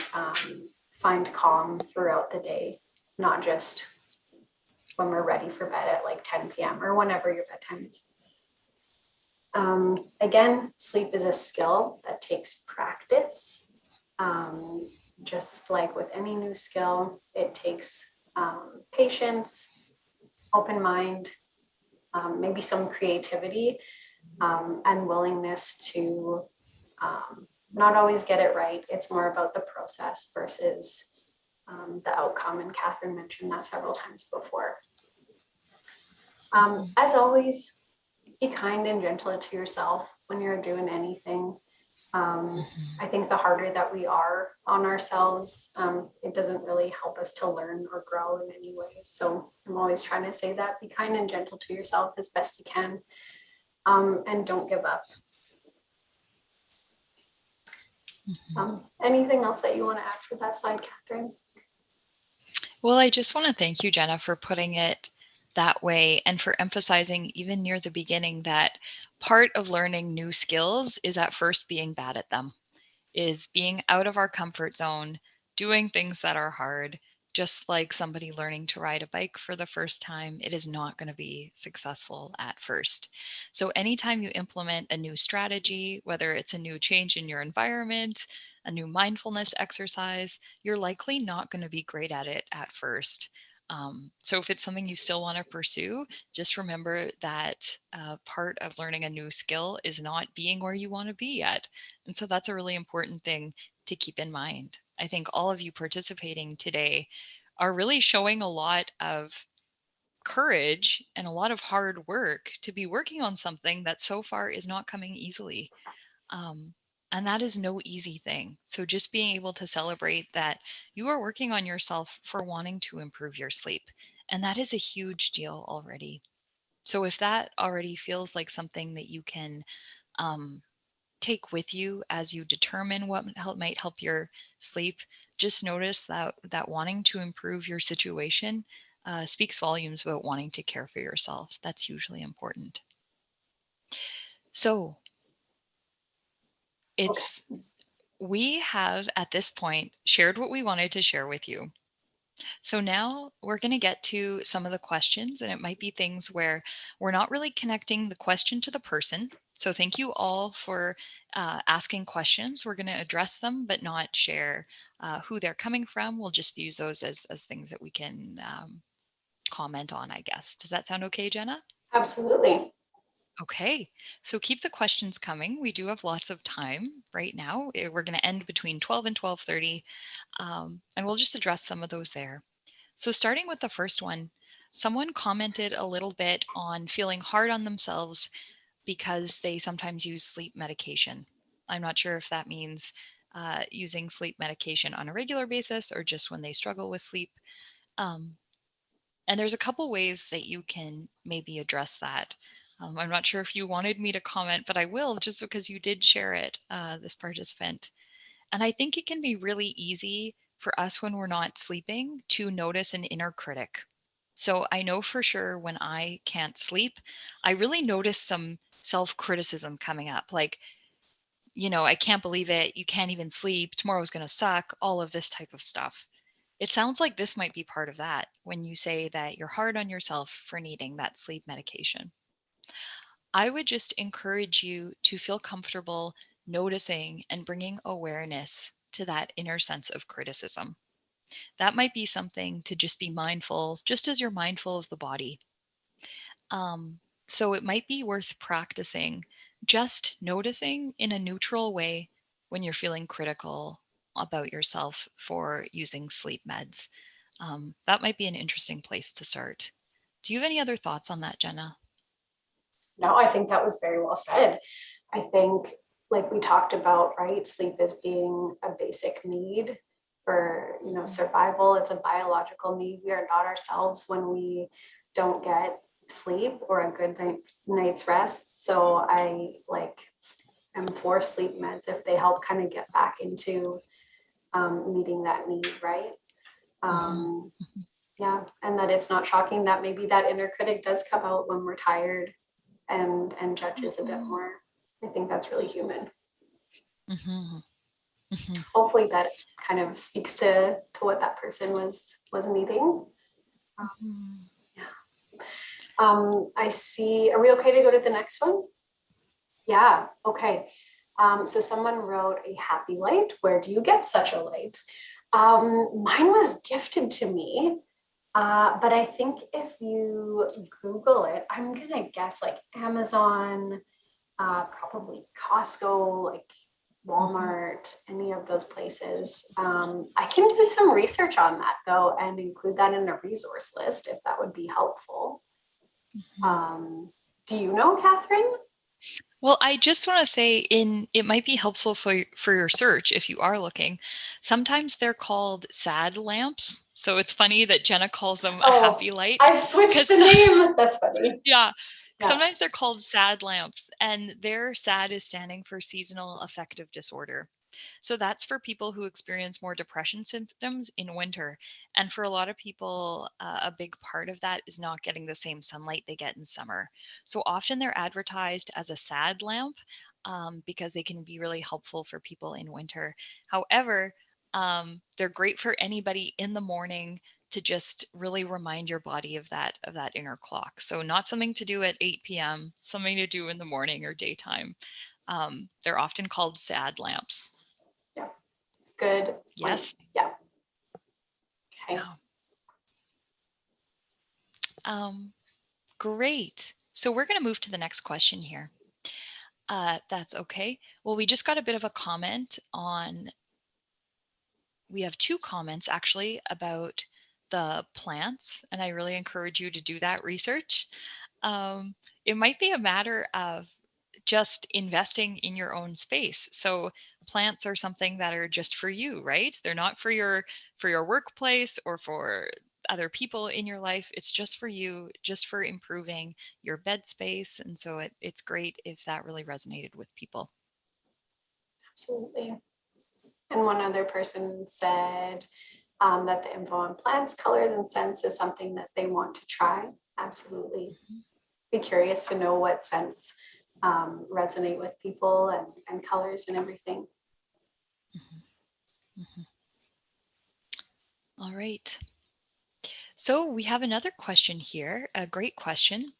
find calm throughout the day, not just when we're ready for bed at like 10 p.m. or whenever your bedtime is. Again, sleep is a skill that takes practice. Just like with any new skill, it takes patience, open mind, maybe some creativity, and willingness to not always get it right. It's more about the process versus the outcome. And Kathryn mentioned that several times before. As always, be kind and gentle to yourself when you're doing anything. I think the harder that we are on ourselves, it doesn't really help us to learn or grow in any way. So I'm always trying to say that, be kind and gentle to yourself as best you can, and don't give up. Anything else that you want to add for that slide, Kathryn? Well, I just want to thank you, Jenna, for putting it that way and for emphasizing even near the beginning that part of learning new skills is at first being bad at them, is being out of our comfort zone, doing things that are hard. Just like somebody learning to ride a bike for the first time, it is not going to be successful at first. So anytime you implement a new strategy, whether it's a new change in your environment, a new mindfulness exercise, you're likely not going to be great at it at first. So if it's something you still want to pursue, just remember that part of learning a new skill is not being where you want to be yet. And so that's a really important thing to keep in mind. I think all of you participating today are really showing a lot of courage and a lot of hard work to be working on something that so far is not coming easily. And that is no easy thing. So just being able to celebrate that you are working on yourself for wanting to improve your sleep. And that is a huge deal already. So if that already feels like something that you can take with you as you determine what might help your sleep, just notice that wanting to improve your situation speaks volumes about wanting to care for yourself. That's usually important. So we have at this point shared what we wanted to share with you. So now we're going to get to some of the questions, and it might be things where we're not really connecting the question to the person. So thank you all for asking questions. We're going to address them, but not share who they're coming from. We'll just use those as things that we can comment on, I guess. Does that sound okay, Jenna? Absolutely. Okay, so keep the questions coming. We do have lots of time right now. We're going to end between 12 and 12:30, and we'll just address some of those there. So starting with the first one, someone commented a little bit on feeling hard on themselves because they sometimes use sleep medication. I'm not sure if that means using sleep medication on a regular basis or just when they struggle with sleep. Um, and there's a couple ways that you can maybe address that. I'm not sure if you wanted me to comment, but I will just because you did share it, this participant. And I think it can be really easy for us when we're not sleeping to notice an inner critic. So I know for sure when I can't sleep, I really notice some self criticism coming up. Like, I can't believe it. You can't even sleep. Tomorrow's going to suck. All of this type of stuff. It sounds like this might be part of that when you say that you're hard on yourself for needing that sleep medication. I would just encourage you to feel comfortable noticing and bringing awareness to that inner sense of criticism. That might be something to just be mindful, just as you're mindful of the body. Um, so it might be worth practicing just noticing in a neutral way when you're feeling critical about yourself for using sleep meds. That might be an interesting place to start. Do you have any other thoughts on that, Jenna? No, I think that was very well said. I think, like we talked about, right, sleep is being a basic need for, survival. It's a biological need. We are not ourselves when we don't get sleep or a good night's rest. So I am for sleep meds if they help kind of get back into meeting that need, right? Um, yeah, and that it's not shocking that maybe that inner critic does come out when we're tired and judges a bit more. I think that's really human. Mm-hmm. Mm-hmm. Hopefully that kind of speaks to what that person was needing. Mm-hmm. Yeah. I see. Are we okay to go to the next one? Yeah. Okay. So someone wrote a happy light. Where do you get such a light? Mine was gifted to me. But I think if you Google it, I'm gonna guess like Amazon, probably Costco, like Walmart, any of those places. I can do some research on that though and include that in a resource list if that would be helpful. Do you know, Kathryn? Well, I just want to say it might be helpful for your search if you are looking. Sometimes they're called sad lamps. So it's funny that Jenna calls them a Oh, happy light I've switched the because name. That's funny. yeah, Yeah. sometimes they're called sad lamps and their sad is standing for seasonal affective disorder. So that's for people who experience more depression symptoms in winter. And for a lot of people, a big part of that is not getting the same sunlight they get in summer. So often they're advertised as a sad lamp because they can be really helpful for people in winter. However, they're great for anybody in the morning to just really remind your body of that inner clock. So not something to do at 8 p.m., something to do in the morning or daytime. They're often called sad lamps. Yeah. Good point. Yes. Yeah. Okay. Yeah. Um, Great. So we're going to move to the next question here. That's okay. Well, we just got a bit of a comment on, we have two comments actually about the plants, and I really encourage you to do that research. Um, it might be a matter of just investing in your own space. So plants are something that are just for you, right? They're not for your workplace or for other people in your life. It's just for you, just for improving your bed space. And so it's great if that really resonated with people. Absolutely. And one other person said that the info on plants, colors, and scents is something that they want to try. Absolutely. Be curious to know what scents resonate with people and colors and everything. Mhm, mhm. All right. So we have another question here, a great question.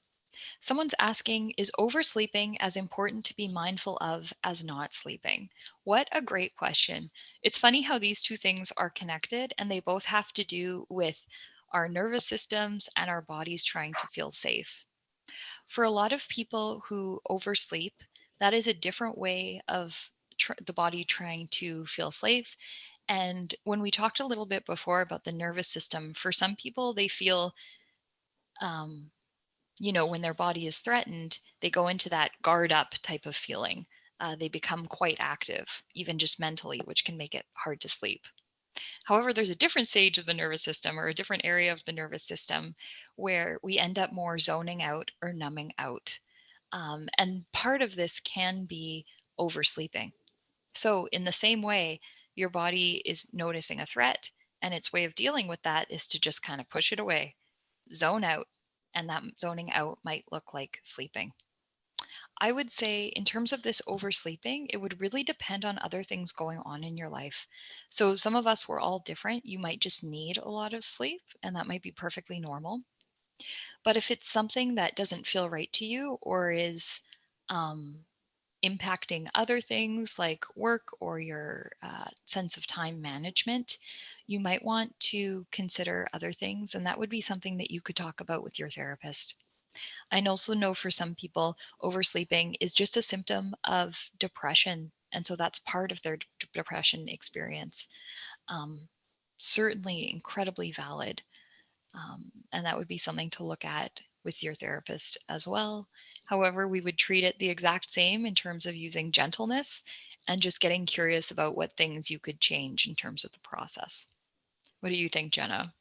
Someone's asking, is oversleeping as important to be mindful of as not sleeping? What a great question. It's funny how these two things are connected and they both have to do with our nervous systems and our bodies trying to feel safe. For a lot of people who oversleep, that is a different way of the body trying to feel safe And when we talked a little bit before about the nervous system, for some people, they feel, when their body is threatened, they go into that guard up type of feeling. They become quite active, even just mentally, which can make it hard to sleep. However, there's a different stage of the nervous system, or a different area of the nervous system, where we end up more zoning out or numbing out. And part of this can be oversleeping. So, in the same way, your body is noticing a threat, and its way of dealing with that is to just kind of push it away, zone out. And that zoning out might look like sleeping. I would say, in terms of this oversleeping, it would really depend on other things going on in your life. So, some of us, we're all different. You might just need a lot of sleep, and that might be perfectly normal. But if it's something that doesn't feel right to you, or is um, impacting other things like work or your sense of time management, you might want to consider other things. And that would be something that you could talk about with your therapist. I also know for some people, oversleeping is just a symptom of depression. And so that's part of their depression experience. Um, Certainly incredibly valid. And that would be something to look at with your therapist as well. However, we would treat it the exact same in terms of using gentleness and just getting curious about what things you could change in terms of the process. What do you think, Jenna?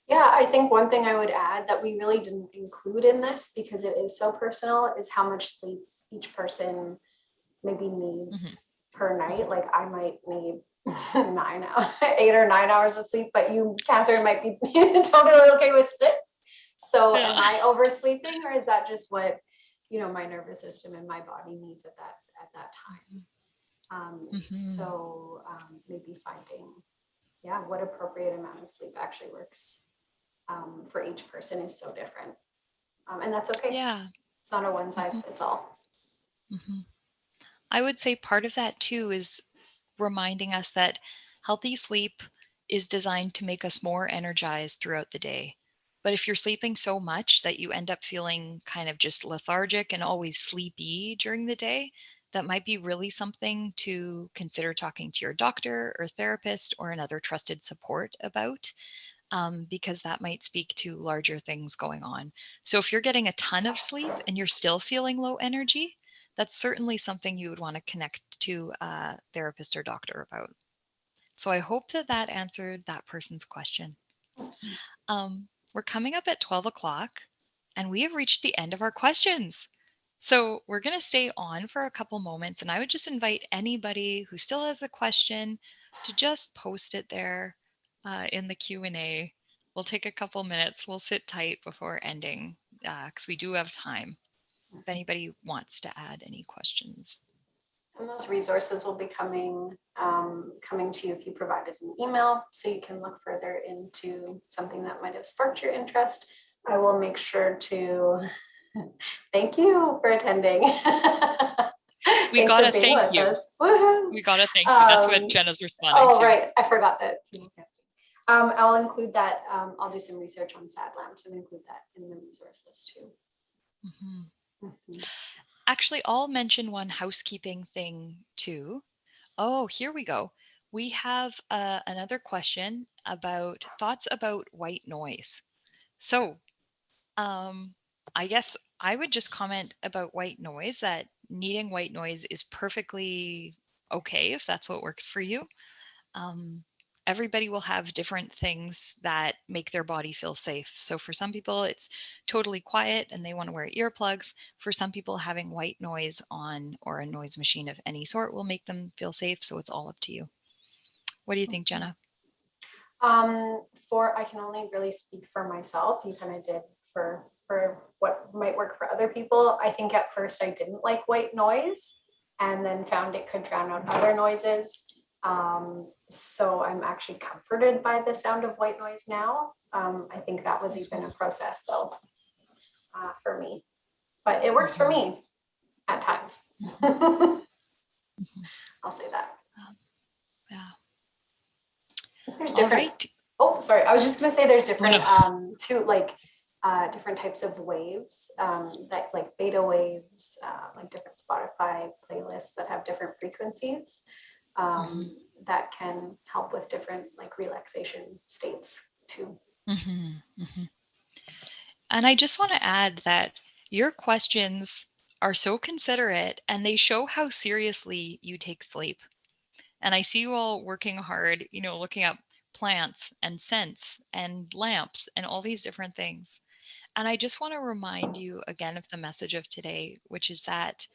Yeah, I think one thing I would add that we really didn't include in this because it is so personal is how much sleep each person maybe Mm-hmm. needs per night. Like I might need 8 or 9 hours of sleep, but you, Kathryn, might be totally okay with 6. So Yeah. am I oversleeping, or is that just what, my nervous system and my body needs at that time? Mm-hmm. Maybe finding, what appropriate amount of sleep actually works for each person is so different. And that's okay. Yeah. It's not a one size Mm-hmm. fits all. Mm-hmm. I would say part of that too is reminding us that healthy sleep is designed to make us more energized throughout the day. But if you're sleeping so much that you end up feeling kind of just lethargic and always sleepy during the day, that might be really something to consider talking to your doctor or therapist or another trusted support about, because that might speak to larger things going on. So if you're getting a ton of sleep and you're still feeling low energy, that's certainly something you would want to connect to a therapist or doctor about. So I hope that that answered that person's question. We're coming up at 12 o'clock and we have reached the end of our questions. So we're going to stay on for a couple moments, and I would just invite anybody who still has a question to just post it there in the Q&A. We'll take a couple minutes. We'll sit tight before ending because we do have time if anybody wants to add any questions. And those resources will be coming to you if you provided an email, so you can look further into something that might have sparked your interest. I will make sure to thank you for attending. We Thanks got for to being thank with you. us. Woohoo. We got to thank you. That's what Jenna's responding Oh, to. right. I forgot that people can't see. I'll include that. I'll do some research on sad lamps and include that in the resource list too. Mm-hmm. Mm-hmm. Actually, I'll mention one housekeeping thing too. Oh, here we go. We have another question about thoughts about white noise. So, I guess I would just comment about white noise that needing white noise is perfectly okay if that's what works for you. Um, Everybody will have different things that make their body feel safe. So for some people, it's totally quiet and they want to wear earplugs. For some people, having white noise on or a noise machine of any sort will make them feel safe. So it's all up to you. What do you think, Jenna? I can only really speak for myself. You kind of did for what might work for other people. I think at first I didn't like white noise, and then found it could drown out other noises. So I'm actually comforted by the sound of white noise now. I think that was even a process though, for me, but it works for me at times. I'll say that. Yeah. There's All different. right. Oh, sorry. I was just gonna say there's different No. different types of waves, that like beta waves, like different Spotify playlists that have different frequencies. that can help with different like relaxation states too. And I just want to add that your questions are so considerate and they show how seriously you take sleep. And I see you all working hard, looking up plants and scents and lamps and all these different things. And I just want to remind you again of the message of today, which is that,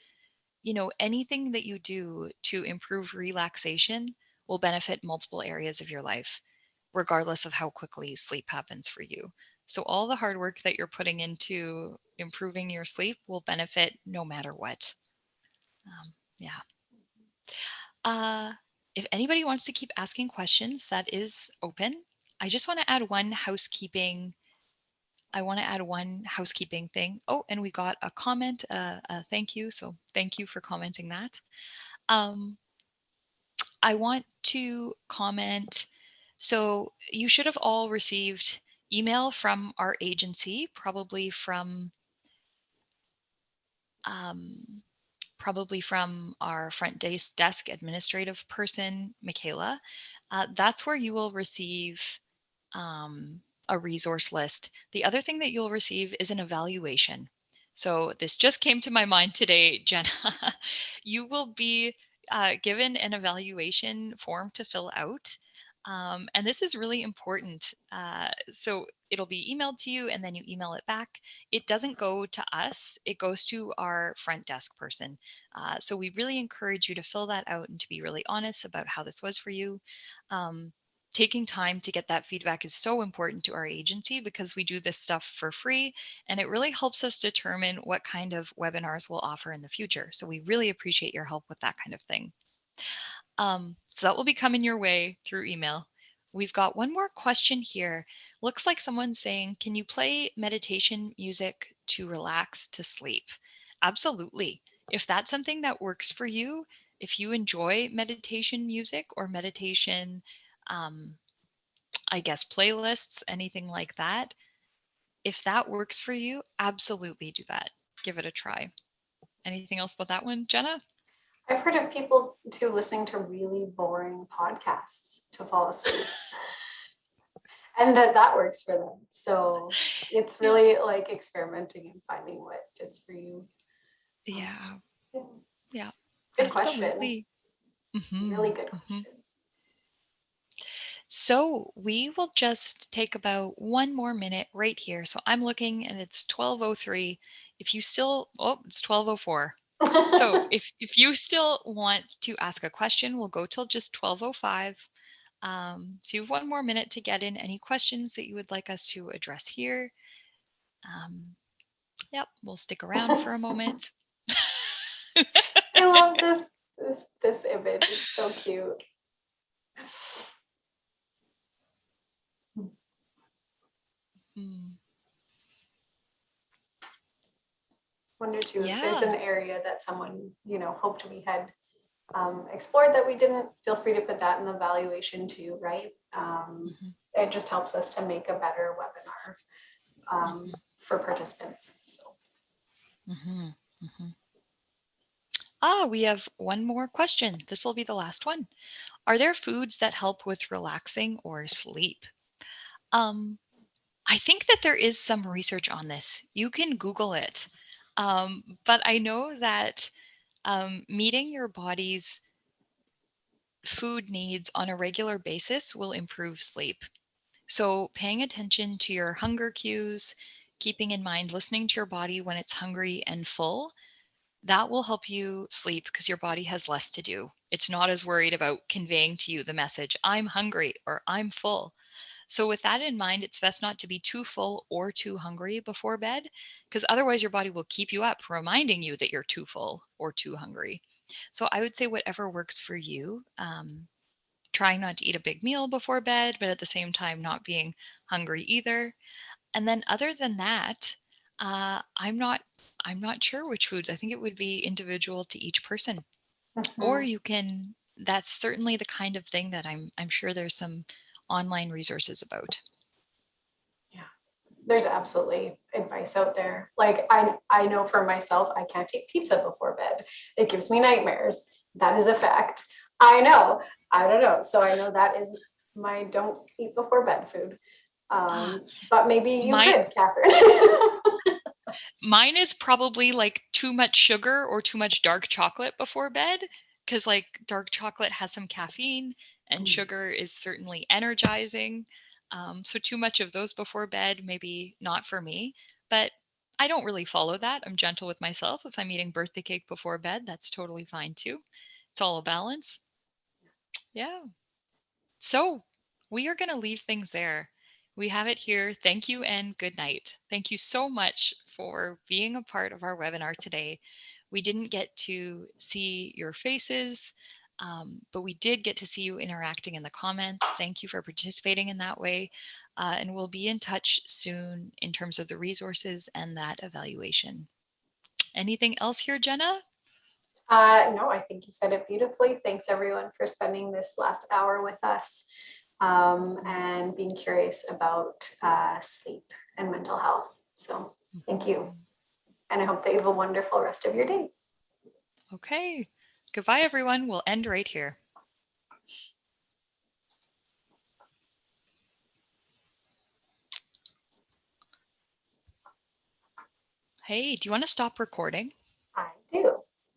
anything that you do to improve relaxation will benefit multiple areas of your life, regardless of how quickly sleep happens for you. So all the hard work that you're putting into improving your sleep will benefit no matter what. Yeah. If anybody wants to keep asking questions, that is open. I just want to add one housekeeping. I want to add one housekeeping thing. Oh, and we got a comment, thank you. So thank you for commenting that. I want to comment. So you should have all received email from our agency, probably from our front desk administrative person, Michaela. That's where you will receive a resource list. The other thing that you'll receive is an evaluation. So this just came to my mind today, Jenna. You will be given an evaluation form to fill out. And this is really important. So it'll be emailed to you and then you email it back. It doesn't go to us, it goes to our front desk person. So we really encourage you to fill that out and to be really honest about how this was for you. Taking time to get that feedback is so important to our agency because we do this stuff for free and it really helps us determine what kind of webinars we'll offer in the future. So we really appreciate your help with that kind of thing. So that will be coming your way through email. We've got one more question here. Looks like someone's saying, can you play meditation music to relax to sleep? Absolutely. If that's something that works for you, if you enjoy meditation music or meditation, I guess, playlists, anything like that, if that works for you, absolutely do that. Give it a try. Anything else about that one, Jenna? I've heard of people too listening to really boring podcasts to fall asleep. And that works for them. So it's really like experimenting and finding what fits for you. Yeah. Yeah. Good Absolutely. question. Really good question. So we will just take about one more minute right here. So I'm looking and it's 12:03. If you still, it's 12:04. So if you still want to ask a question, we'll go till just 12:05. So you have one more minute to get in any questions that you would like us to address here. Yep, we'll stick around for a moment. I love this image. It's so cute. Wonder too if there's an area that someone hoped we had explored that we didn't. Feel free to put that in the evaluation too, right? It just helps us to make a better webinar for participants. So. We have one more question. This will be the last one. Are there foods that help with relaxing or sleep? I think that there is some research on this. You can Google it. But I know that meeting your body's food needs on a regular basis will improve sleep. So paying attention to your hunger cues, keeping in mind listening to your body when it's hungry and full, that will help you sleep because your body has less to do. It's not as worried about conveying to you the message, I'm hungry or I'm full. So with that in mind, it's best not to be too full or too hungry before bed, because otherwise your body will keep you up, reminding you that you're too full or too hungry. So I would say whatever works for you. Trying not to eat a big meal before bed, but at the same time not being hungry either. And then other than that, I'm not sure which foods. I think it would be individual to each person. Or you can, that's certainly the kind of thing that I'm sure there's some online resources about. Yeah, there's absolutely advice out there. Like I know for myself, I can't eat pizza before bed. It gives me nightmares. That is a fact. I know. I don't know. So I know that is my don't eat before bed food. Ah, But maybe you my could, Kathryn. Mine is probably like too much sugar or too much dark chocolate before bed, because like dark chocolate has some caffeine and sugar is certainly energizing. So too much of those before bed, maybe not for me, but I don't really follow that. I'm gentle with myself. If I'm eating birthday cake before bed, that's totally fine too. It's all a balance. Yeah. So we are going to leave things there. We have it here. Thank you and good night. Thank you so much for being a part of our webinar today. We didn't get to see your faces, but we did get to see you interacting in the comments. Thank you for participating in that way. And we'll be in touch soon in terms of the resources and that evaluation. Anything else here, Jenna? No, I think you said it beautifully. Thanks everyone for spending this last hour with us and being curious about sleep and mental health. So thank you. And I hope that you have a wonderful rest of your day. Okay. Goodbye, everyone. We'll end right here. Hey, do you want to stop recording? I do.